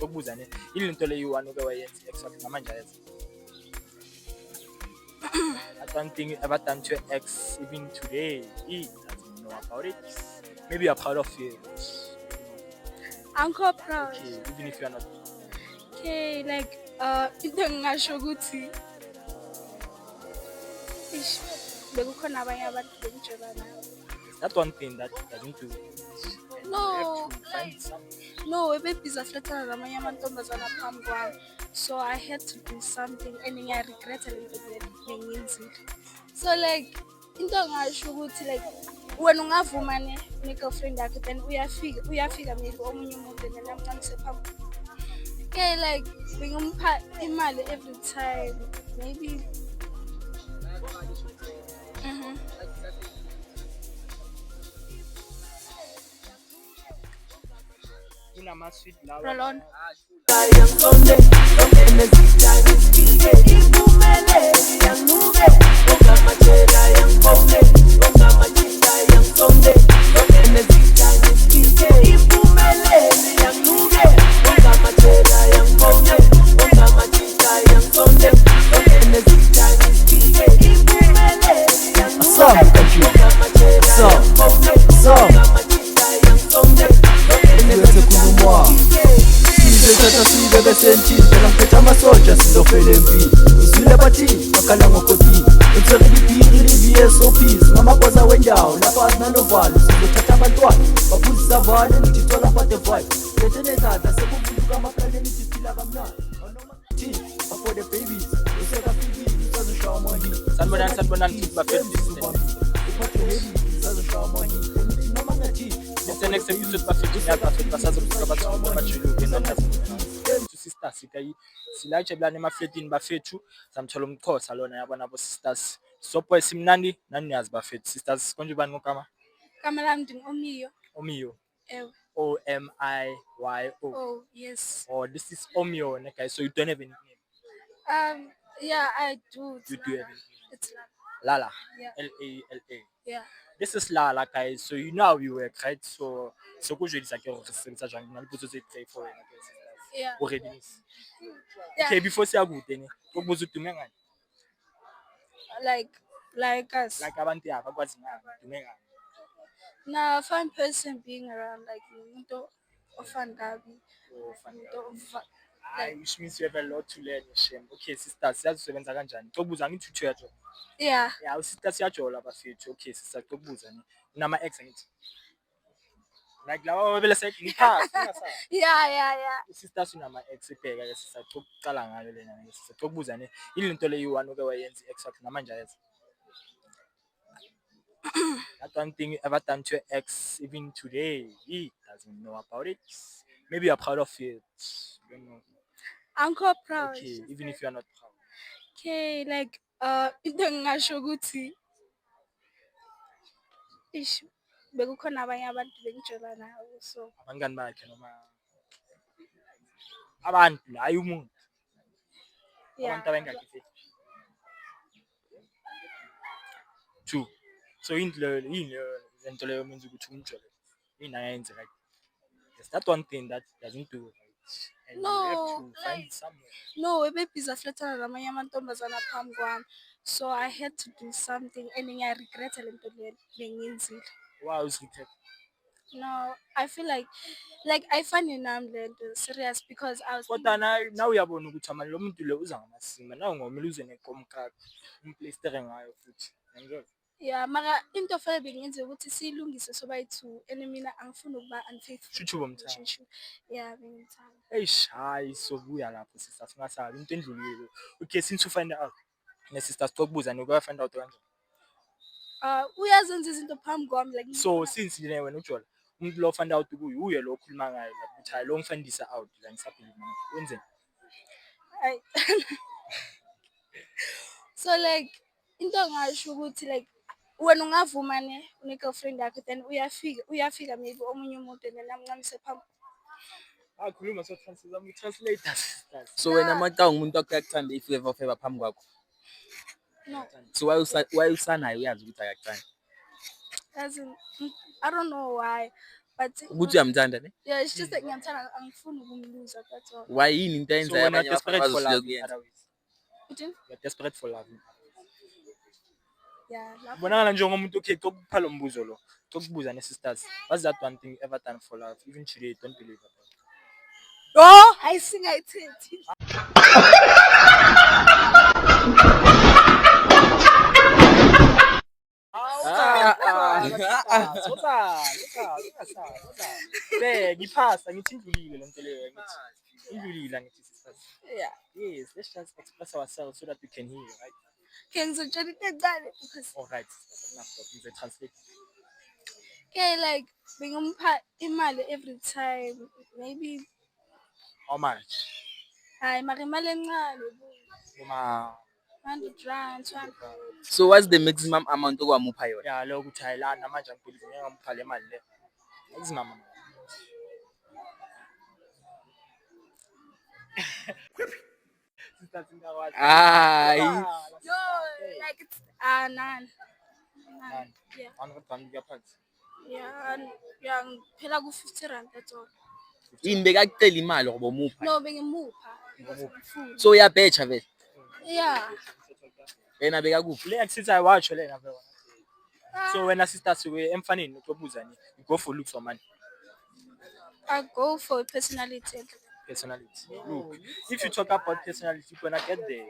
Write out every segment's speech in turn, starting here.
Ngokubuza ne ilinto le you uke wayenza exactly namanje ayazi. That's one thing you ever done to your ex even today. He doesn't know about it. Maybe you're proud of it. I'm quite proud. Okay, even if you're not. Okay, like into ngingasho ukuthi ish bekukhona abanye abantu bengitshela nabo. That's one thing that doesn't do. And No, you have to find something. no, ebebhizi ahlethana namanye amantombazana phambi kwami. So I had to do something and ngiyaregreta lento bengiyenzile. So like into ngasho ukuthi like wena ungavuma ne-girlfriend yakho then uyafika maybe omunye umuntu and namncane phambi. Okay, like bengimupha imali every time maybe Sweet Rolon. Senti, ngiphethe amasoja sizofela empini uzwile bathi bakhala ngokotini uthole ibhiri VSOPs ngamagwaza wendawo lapha asinanovalo sizothatha abantwana baphuzisa vale ngithola pate vibe letenezadla sekuvuka amakhaleni siphila kamnandi noma thi for the babies usekafiki usazoshawa mohi sanibonani futhi bafethu uphathe lady usazoshawa mohi noma ngathi the next episode bafethu ngiyabafethu basazobuka bathumba bajuluke nandazi sisters silatshe bulana emafletini bafethu samthola umxhosa lona yabona abo sisters sopo esimnandi nani niyazi bafethu sisters konje bani ngokama Igama lami ndingu-Omiyo. Omiyo Ewe. OMIYO. Oh, yes. Oh, this is Omiyo, ne guys, so you don't have any name. Yeah, I do. You do have any name. It's Lala. Yeah. LALA. Yeah. This is Lala, guys. So you know how you work, right? So go je disaki gore se tsa jang na le potso tse play for wena guys. Yeah. Already. Yeah. Okay, before siya kude ne. Ukubuza udume ngani? Like us. Like abantu yaba kwazi ngani? Udume ngani? Now, fun person being around like umuntu ofan gabi. Which means you have a lot to learn, Shem. Okay, sister, siyazisebenza kanjani? Ngokubuza ngithi uthuyatho. Yeah. Yeah, sister siyajola bafethu. Okay, sister ngokubuza ne. Unama ex ngithi. Like lawa wabele side ngiphasi ngasa. Yeah. Sister sinama ex ibheka ke sister ngokuqala ngayo lena ne sister ngokubuza ne. Ilinto le you uke wayenza exactly namanje ayazi. That's one thing you ever done to your ex even today. He doesn't know about it. Maybe you're proud of it. You don't know. I'm quite proud. Okay, even if you're not proud. Okay, like into ngingasho ukuthi ish bekukhona abanye abantu bengitshela nabo so Abangani bakhe noma abantu hayi umuntu. yeah. Abantu abangakhe. Two. So into lento leyo menza ukuthi umjole. Inayenze like yes, that one thing that doesn't do right. And you have to find somewhere. No, ebebhizi ahlethana namanye amantombazana phambi kwami. So I had to do something and ngiyaregreta lento bengiyenzile. Wow, is regret. No, I feel like I find nami lento serious because I was Kodwa na uyabona ukuthi amanje lo muntu le uza ngamasima nawo ngomela uze nekomkakhe umplaster ngayo futhi. Ngiyazwa. yeah, mara into fanele bengiyenze ukuthi siyilungise sobayi-2 and mina angifuni ukuba unfaithful. Shushu bomthanda. Yeah, bengimthanda. Eish, hayi sobuya lapho sister singasabi into endlulile. Okay, since you find out ne sister sikubuza nokuba find out kanjani. Uyazenza izinto phambi kwami like So since yena wena ujola umuntu lo find out uye lo okhuluma ngayo la ukuthi hayi lo ngifandisa out la ngisabhili mina. Wenzeni? So like into ngasho ukuthi like wena ungavuma ne-girlfriend yakho then uyafika maybe omunye umuntu and namncane phambi. Khuluma so translator sisters. so wena maka umuntu akuyakuthanda if ever favor phambi kwakho No. so why usanayo uyazi ukuthi akakuthandi As in, I don't know why, but ukuthi uyamthanda ne? yeah, it's just like ngiyamthanda angifuni ukumluza, that's all. Why yini into So eyenzayo when you're abanye abafana desperate for bazohluleka love in kuyenza? other ways. Uthini? You're desperate for love. Yeah, lapho. Bonakala njengomuntu okay kokupha lo mbuzo lo. Kokubuza ne-sisters. What's that one thing you ever done for love? Even today, don't believe it. Oh, I sing ayithethi. Ngiphasa ngithi indlulile lento leyo ngithi. Indlulile ngithi sisters. Yeah. Yes, let's just express ourselves so that we can hear, right? Okay, ngizotshela into encane because All right, enough talk. Translate. okay, like bengimupha imali every time, maybe How much? hayi mara imali encane Uma 100 rand, 200. So what's the maximum amount okwamupha yona? ya lo ukuthi hayilana manje angibhelieve ngeke ngamupha le mali le. Maximum. Sisters ingakwazi. Hayi. No, like it's none. Yeah. 100 rand kuyaphansi. Yeah, yeah, ngiphela ku-50 rand, that's all. Yini bekakucela imali ngoba umupha? No, bengimupha because ngifuna. So uyabhecha vele. Yeah. Yena bekakuphi? Le akusithi ayiwatsho lena vele. So when sisters we emfaneni utobuza ni you go for looks or money. I go for personality. Personality. Look, if you talk about personality, you're gonna get there.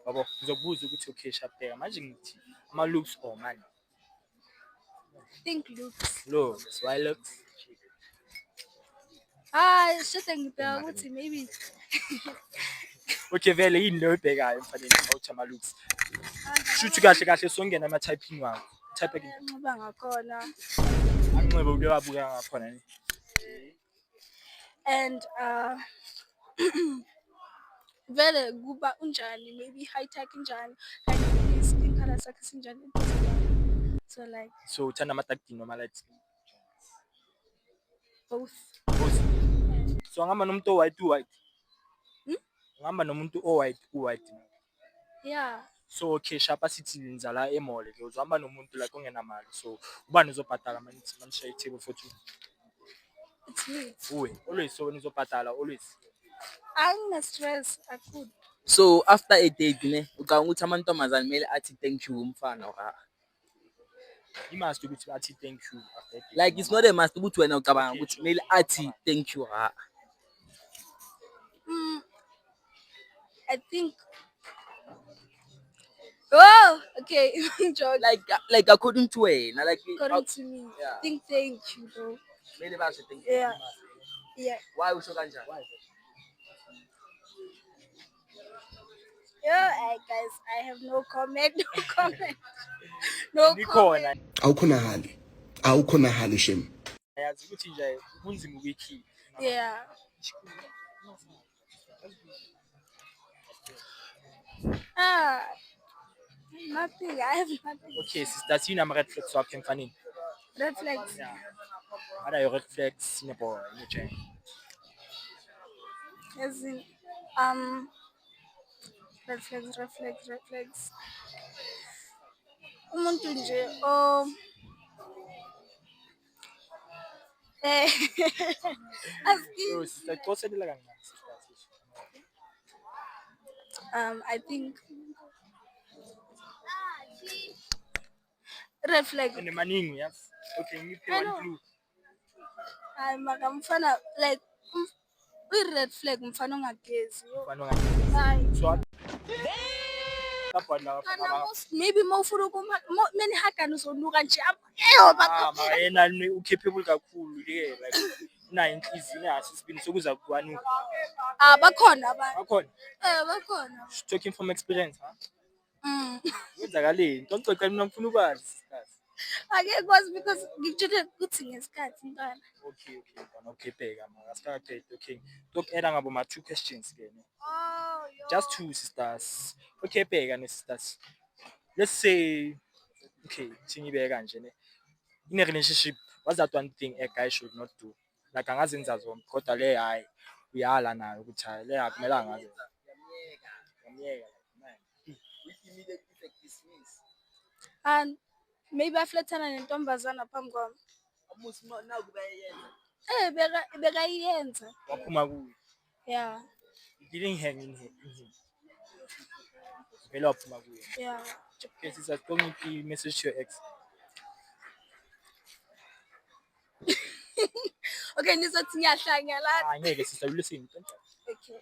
Babo, uzobuza ukuthi okay shapteka manje ngithi ama looks or money. Think looks. Looks, why looks? It's just ngibheka ukuthi maybe Okay vele yini leyo ebhekayo emfaneni awuthi ama looks. Shuthi kahle kahle songena ama typing wakho. Type again. ngiba ngakhona. Anxibe ule wabuka ngakhona ni. And vele kuba unjani, maybe high tech njani, like skin color sakhe sinjani. So like So uthanda ama dark skin noma light skin. both. So ngihamba nomuntu white. Ngihamba nomuntu white. Yeah. So okay shapa sithi lenza la emall ke uzohamba nomuntu like ongena mali. So ubani uzobhadala manje share table for two. It's me. Uwe always so when uzobhadala always. Angina stress, I could. So after a date ne ucabanga ukuthi amantombazane kumele athi thank you umfana or You must ukuthi athi thank you after that. like it's not a must ukuthi wena ucabanga ukuthi kumele athi thank you I think. Oh, okay. Joke. like according to wena like According to me, Yeah. think thank you, bro. kumele basho thank you. Yeah. Yeah. Why usho kanjani? Yeah, guys, I have no comment. No comment. No Nikhona comment. awukhonahali shem. yazi ukuthi nje kunzima ukuyikhi. Yeah. Nothing. I have nothing. Okay sister sina ama red flags wakhe emfaneni. Red flags. Yeah. Ada your red flags nebo nje. As in, red flags. Umuntu nje So sister qoselela kancane sister. I think red flag. Maningi yes. Okay ngiphe I one know. clue. Hayi maka mfana like red flag mfana ongagezi. Mfana ongagezi. Hayi. So kaphala Maybe mawufuna many hakani uzonuka nje. mara yena ucapable kakhulu ke like una inhliziyo ingasisibini sokuza kwani. Bakhona abantu. Bakhona. Bakhona. Talking from experience ha. Wenzakaleni? Don't xoxa mina ngifuna ukwazi sister. Angeke kwazi because ngitshela ukuthi ngesikhathi mntana. Okay bana okay bheka mara asicaqede okay. Dokela ngabo ma two questions ke ne. Oh, Just two sisters. Okay bheka ne sisters. Let's say okay thingibeka nje ne. In a relationship what's that one thing a guy should not do? Like angazenza zona kodwa le hayi uyala nayo ukuthi hayi le akumela ngaze. Yamiyeka man. And maybe aflethana nentombazana phambi kwami. bekayenza. Waphuma kuyo. Yeah. You didn't hang in him. Vele waphuma kuyo. Yeah. Okay, sister, ngiphi message to your ex. Okay, nizothi ngiyahlangana. Ngeke sister, listen. Okay.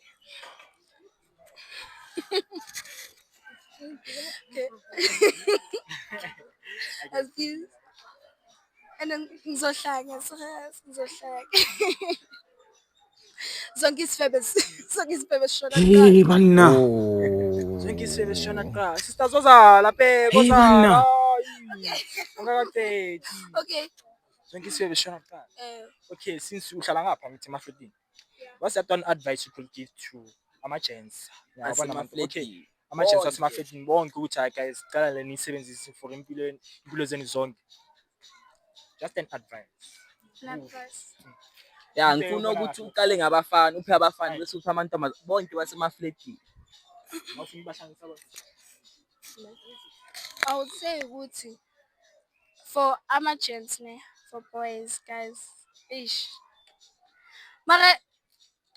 Okay. Excuse. And then ngizohlanga, ngizohlanga. Zonke isifebe sishona Hey kuqala. banna. Zonke isifebe sishona kuqala. Sister zozala Hey, kozala. banna. Ungakaqedi. Okay. Zonke isifebe sishona kuqala. Eh, Okay, since uhlala ngapha ngithi emafletini. What's that one advice you could give to ama-gents? Yabona abantu. Okay. Ama-gents wasemafletini bonke ukuthi hayi guys, cala le nisebenzise for impilo zenu zonke. Just an advice. an advice. Ya ngifuna ukuthi uqale ngabafana, uphe abafana bese uphe amantombazane bonke basemafletini. Awufuni bahlanganisa bona. I would say ukuthi for ama-gents for boys, guys. Ish. Mara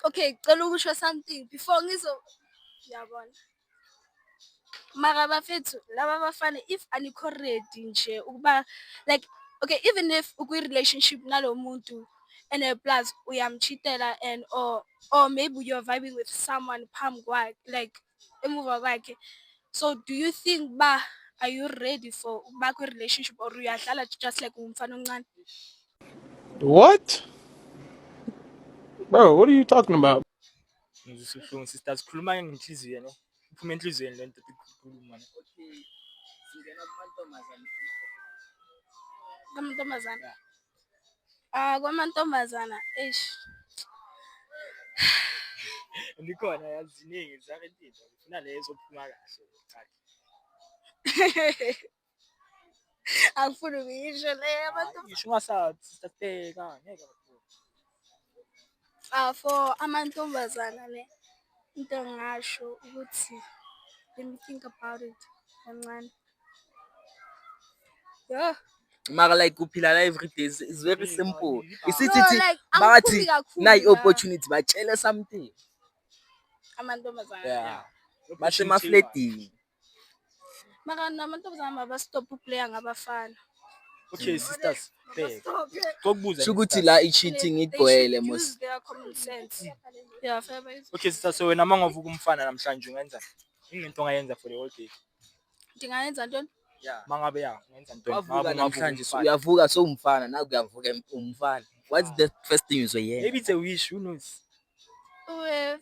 okay, cela ukusho something before yabona. Mara bafethu laba bafana if anikho ready nje ukuba like okay, even if ukwi relationship nalo muntu and plus uyamchitela and or maybe you're vibing with someone phambi kwakhe like emuva kwakhe. So do you think are you ready for ukuba kwi relationship or uyadlala just like umfana omncane? What? Bro, what are you talking about? Ngizisuhlungu sisters khuluma ngenhliziyo ne. Iphuma enhlizweni lento ukukhuluma ne. Okay. Singena kumantombazane. Kwamantombazana. Kwamantombazana, ish. Likhona yazi ziningi zakentinto. Ngifuna lezo ophuma kahle. Angifuni ukuyisho le abantu. Ngisho ungasathi sister Bheka ngeke kakhulu. For amantombazana ne into ngasho ukuthi let me think about it kancane. Yeah. Mara like uphila la every day is very simple. Isithi No, like, bathi angifuni kakhulu nayi la. opportunity batshele something. Amantombazana. Yeah. Basemafletini. Mara namantombazana mabastop ukuplaya ngabafana. Okay sisters Bheka. Ngokubuza. Shukuthi la i-cheating igcwele mos. Use their common sense. Yeah, fair. Okay sister, so wena mangavuka umfana namhlanje ungenza into ongayenza for the whole day. Ndingayenza ntoni? Yeah. Mangabe ungenza ntoni? Wavuka namhlanje uyavuka so umfana naku uyavuka umfana. What's the first thing uzoyenza? Maybe it's a wish, who knows?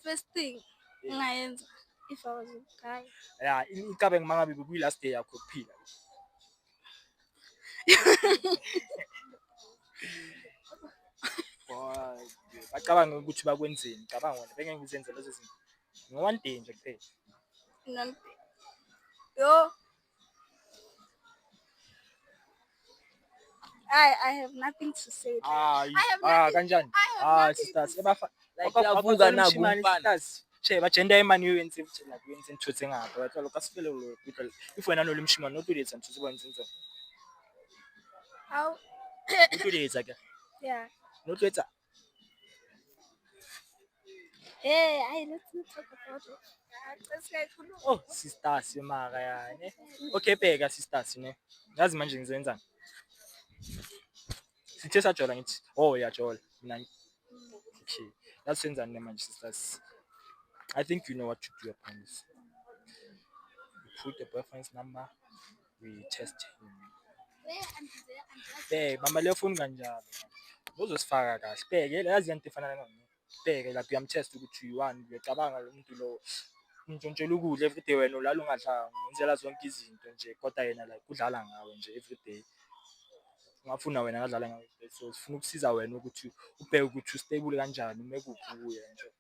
First thing ngayenza if I was a guy. Yeah, ikabe mangabe bekuyi last day yakho kuphila. Bacabanga ukuthi bakwenzeni, cabanga wena bengeke ngizenze lezo zinto. One day nje kuphela. Yo. I have nothing to say. Kanjani? Sisters, ebafa. Like uyavuka naku umfana. Che bajenda imani yoyenza ukuthi la kuyenza into tsengapha. Bathola lokho asifele lo people. If wena nolo mshimane notuletsa ntse sibenza into. How? Notuletsa ke. Yeah. Notuletsa. Hey, let's not talk about it. Oh, sisters mara yani. Okay Bheka sisters ne. Yazi manje ngizenzani? Sithe sajola ngithi, oh yajola mina. Okay. That's senzani manje sisters. I think you know what to do upon this. You put the boyfriend's number, we test him. Hey, mama le phone kanjalo. Uzosifaka kahle. Bheke yazi into efana nani. Bheke lapho uyamtest ukuthi u1 uyacabanga lo muntu lo ntshontshela ukudla everyday wena ulala ungadlanga ngenzela zonke izinto nje kodwa yena like udlala ngawe nje everyday. Ungafuna wena ngadlala ngawe so sifuna ukusiza wena ukuthi ubheke ukuthi stable kanjani umekuphi kuye nje.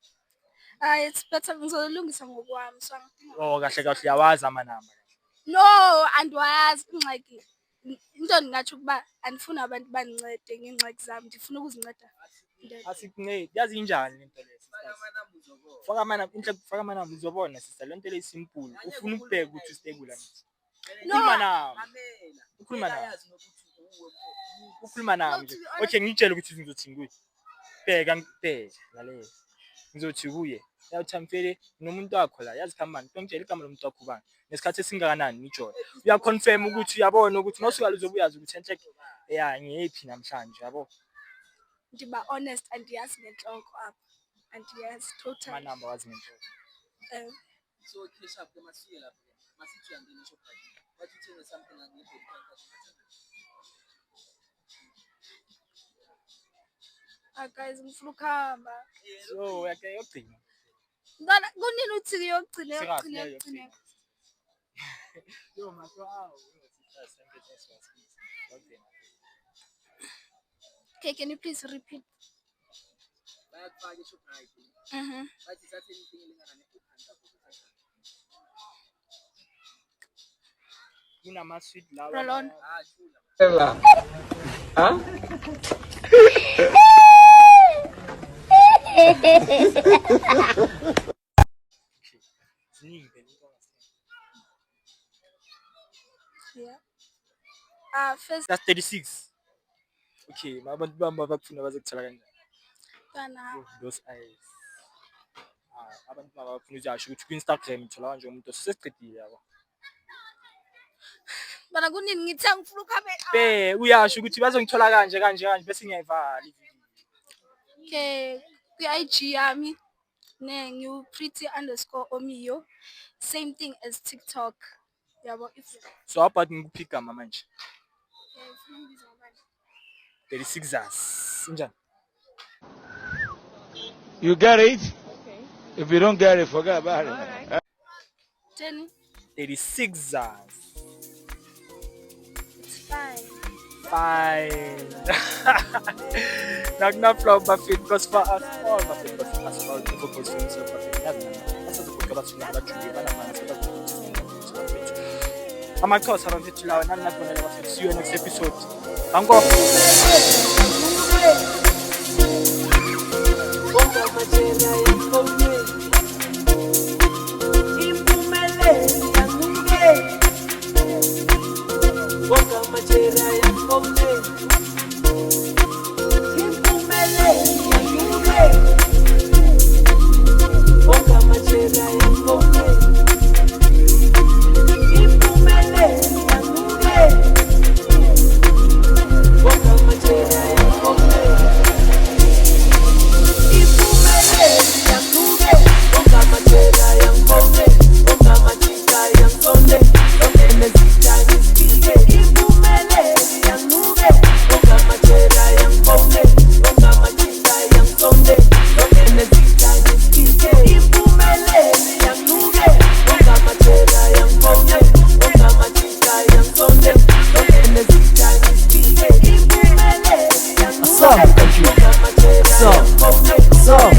It's better ngizolungisa ngokwami so ngidinga. Oh kahle kahle uyawazi amanamba. No, andiwazi ingxaki. Into ndingathi ukuba andifuni abantu bandincede ngeengxaki zami ndifuna ukuzinceda. Asikuncede yazi injani lento le sisters. Faka amanamba uzobona sister lento le simple. Ufuna ukubheka ukuthi stable angithi. No. Ukhuluma nawe. Ukhuluma nawe. ukhuluma nami nje. to be honest- Okay, ngitshela ukuthi ngizothini kuye. Bheka lalela. Ngizothi kuye. Yathi mfele nomuntu wakho la yazi khambani. Ngitshela igama lomuntu wakho bani. Nesikhathi esingakanani ngijona. Uyaconfirm ukuthi uyabona ukuthi nosuka uzobuyazi ukuthi enhle ngiyephi namhlanje yabo. Ndiba honest andiyazi ngenhloko apha. Andiyazi totally. Amanamba wazi ngenhloko. So cash up masiye lapho. Masithi uyangena eShoprite. Wathi uthenga something angekho Guys, ngifuna ukuhamba. So uyagcina. Ngana kunini uthi uyogcina Serious, yogcina. Yo maso awu. Okay, can you please repeat? bayakufaka eShoprite. Bathi thatha anything elingana ne-500 ukuthatha. Kunama sweet lawa. Roll on. Chula. Ziningi phela into Yeah. First That's 36. Okay, abantu bamba bakufuna bazokuthola kanjani? kana Those eyes. Abantu bafuna ukuyasho ukuthi ku-Instagram uthola kanje umuntu osesiqedile yabo. bana kunini ngithi angifuna ukuhamba. Uyasho ukuthi bazongithola kanje bese ngiyayivala ivideo. Okay, ku-IG yami ngiu-pretty_omiyo. Same thing as TikTok. Yabo if So about ngikuphi igama manje? ufuna ungibiza ngobani? 36ers. Injani? You get it? If you don't get it, forget about it. Jenny, 36ers. it's fine. Fine. Not from Buffett because for us all Buffett but for us all people go to so Buffett. That's the book about Julia Amaxhosa abafethu lawa nami nakubonela abafethu. See you next episode. Ango. So